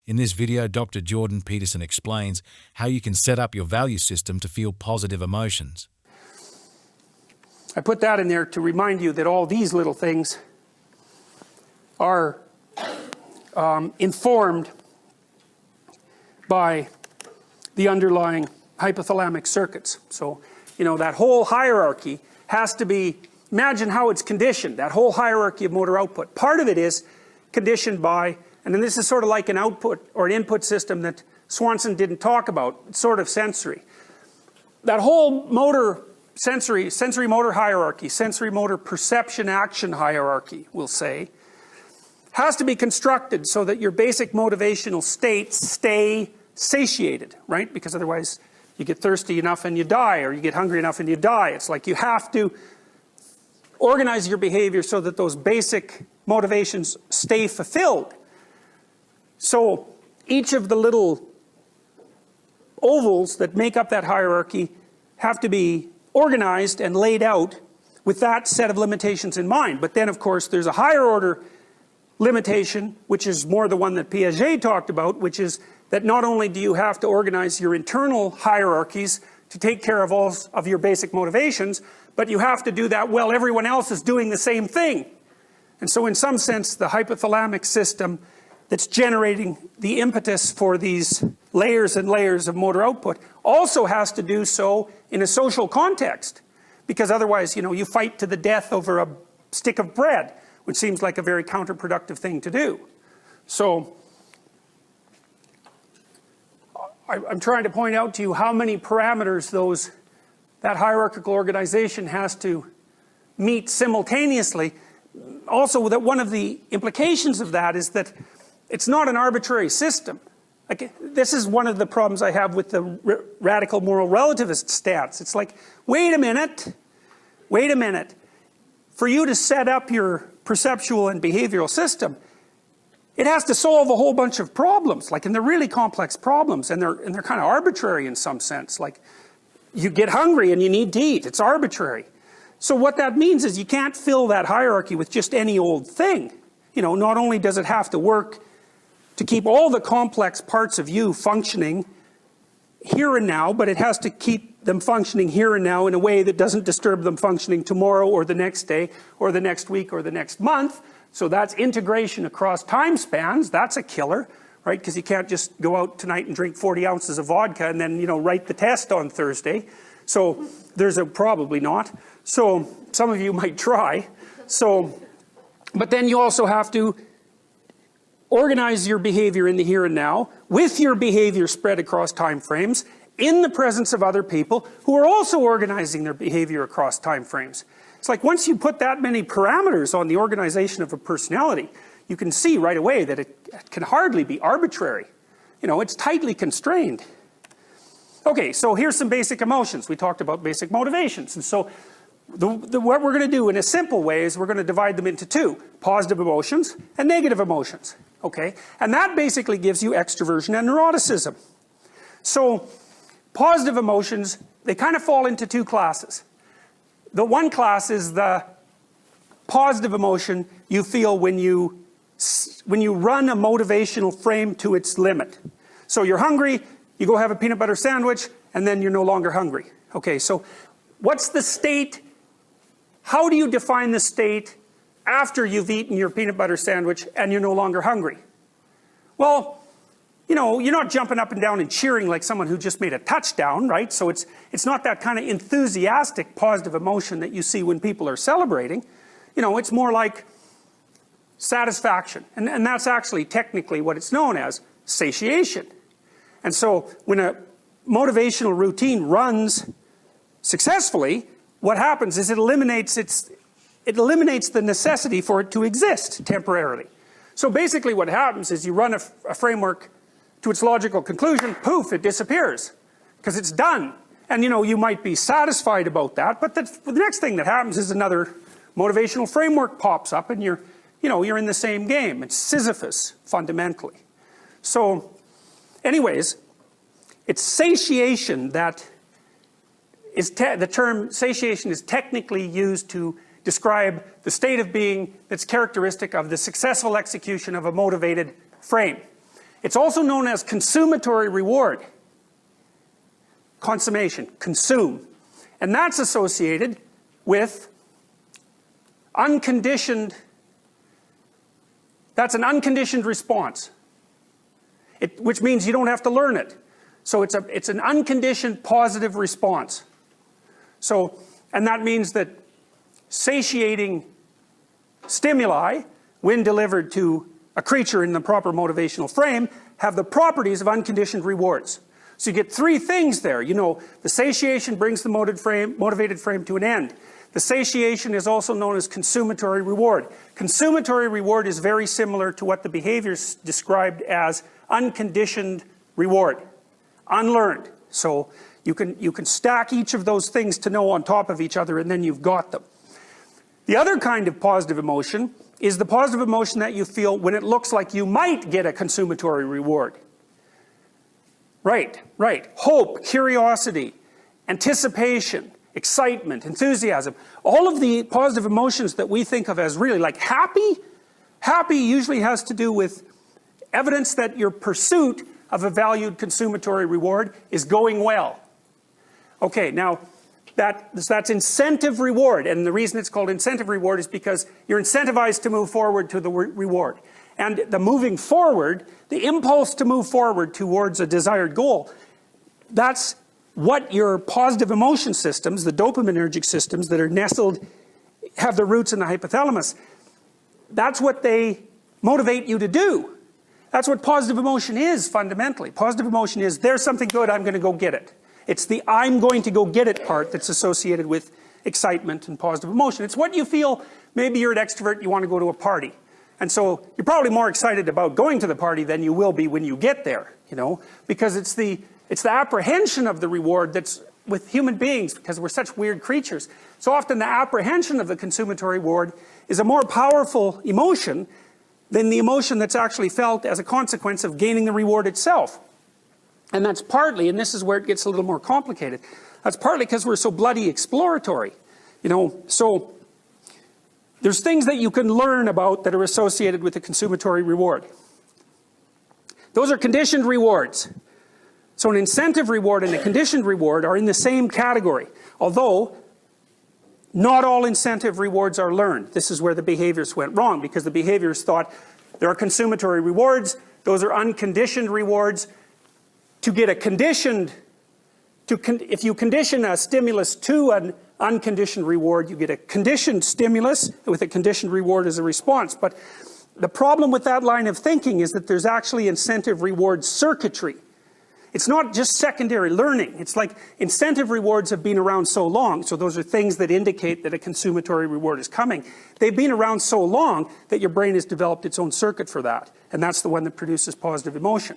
In this video, Dr. Jordan Peterson explains how you can set up your value system to feel positive emotions. I put that in there to remind you that all these little things are informed by the underlying hypothalamic circuits. So, that whole hierarchy has to be, imagine how it's conditioned, that whole hierarchy of motor output. Part of it is conditioned by, and then this is sort of like an output or an input system that Swanson didn't talk about, it's sort of sensory. That whole sensory motor hierarchy, sensory motor perception action hierarchy, we'll say, has to be constructed so that your basic motivational states stay satiated, right? Because otherwise you get thirsty enough and you die, or you get hungry enough and you die. It's like you have to organize your behavior so that those basic motivations stay fulfilled. So each of the little ovals that make up that hierarchy have to be organized and laid out with that set of limitations in mind. But then, of course, there's a higher order limitation, which is more the one that Piaget talked about, which is that not only do you have to organize your internal hierarchies to take care of all of your basic motivations, but you have to do that while everyone else is doing the same thing. And so in some sense, the hypothalamic system that's generating the impetus for these layers and layers of motor output also has to do so in a social context. Because otherwise, you fight to the death over a stick of bread, which seems like a very counterproductive thing to do. So I'm trying to point out to you how many parameters that hierarchical organization has to meet simultaneously. Also, that one of the implications of that is that it's not an arbitrary system. Like, this is one of the problems I have with the radical moral relativist stance. It's like, wait a minute. For you to set up your perceptual and behavioral system, it has to solve a whole bunch of problems, and they're really complex problems, and they're kind of arbitrary in some sense. Like, you get hungry and you need to eat. It's arbitrary. So what that means is you can't fill that hierarchy with just any old thing. Not only does it have to work to keep all the complex parts of you functioning here and now, but it has to keep them functioning here and now in a way that doesn't disturb them functioning tomorrow or the next day or the next week or the next month. So that's integration across time spans. That's a killer, right? Because you can't just go out tonight and drink 40 ounces of vodka and then, write the test on Thursday. So there's probably not. So some of you might try. But then you also have to organize your behavior in the here and now with your behavior spread across time frames in the presence of other people who are also organizing their behavior across time frames. It's like once you put that many parameters on the organization of a personality, you can see right away that it can hardly be arbitrary. It's tightly constrained. Okay, so here's some basic emotions. We talked about basic motivations. And so what we're going to do in a simple way is we're going to divide them into two: positive emotions and negative emotions. Okay, and that basically gives you extroversion and neuroticism. So positive emotions, they kind of fall into two classes. The one class is the positive emotion you feel when you run a motivational frame to its limit. So you're hungry, you go have a peanut butter sandwich, and then you're no longer hungry. Okay, so what's the state? How do you define the state after you've eaten your peanut butter sandwich and you're no longer hungry? Well, you're not jumping up and down and cheering like someone who just made a touchdown, right? So it's not that kind of enthusiastic positive emotion that you see when people are celebrating. It's more like satisfaction. And that's actually technically what it's known as, satiation. And so when a motivational routine runs successfully, what happens is it eliminates the necessity for it to exist temporarily. So basically what happens is you run a framework to its logical conclusion, poof, it disappears because it's done. And you might be satisfied about that, but the next thing that happens is another motivational framework pops up and you're in the same game. It's Sisyphus, fundamentally. So anyways, it's satiation that is the term satiation is technically used to describe the state of being that's characteristic of the successful execution of a motivated frame. It's also known as consummatory reward. Consummation, consume. And that's associated with unconditioned, that's an unconditioned response. Which means you don't have to learn it. So it's an unconditioned positive response. So, and that means that satiating stimuli, when delivered to a creature in the proper motivational frame, have the properties of unconditioned rewards. So you get three things there. You know, the satiation brings the motivated frame to an end. The satiation is also known as consummatory reward. Consummatory reward is very similar to what the behaviors described as unconditioned reward. Unlearned. So you can stack each of those things to know on top of each other, and then you've got them. The other kind of positive emotion is the positive emotion that you feel when it looks like you might get a consummatory reward. Right, right. Hope, curiosity, anticipation, excitement, enthusiasm. All of the positive emotions that we think of as really like happy. Happy usually has to do with evidence that your pursuit of a valued consummatory reward is going well. Okay, now that's incentive reward, and the reason it's called incentive reward is because you're incentivized to move forward to the reward. And the moving forward, the impulse to move forward towards a desired goal, that's what your positive emotion systems, the dopaminergic systems that are nestled, have their roots in the hypothalamus. That's what they motivate you to do. That's what positive emotion is, fundamentally. Positive emotion is, there's something good, I'm going to go get it. It's the I'm going to go get it part that's associated with excitement and positive emotion. It's what you feel, maybe you're an extrovert, you want to go to a party. And so you're probably more excited about going to the party than you will be when you get there, you know, because it's the apprehension of the reward that's with human beings, because we're such weird creatures. So often the apprehension of the consummatory reward is a more powerful emotion than the emotion that's actually felt as a consequence of gaining the reward itself. And that's partly, and this is where it gets a little more complicated, that's partly because we're so bloody exploratory. You know, so there's things that you can learn about that are associated with the consummatory reward. Those are conditioned rewards. So an incentive reward and a conditioned reward are in the same category, although not all incentive rewards are learned. This is where the behaviors went wrong, because the behaviors thought there are consummatory rewards, those are unconditioned rewards. To get a conditioned, if you condition a stimulus to an unconditioned reward, you get a conditioned stimulus with a conditioned reward as a response. But the problem with that line of thinking is that there's actually incentive reward circuitry. It's not just secondary learning. It's like incentive rewards have been around so long, so those are things that indicate that a consummatory reward is coming. They've been around so long that your brain has developed its own circuit for that, and that's the one that produces positive emotion.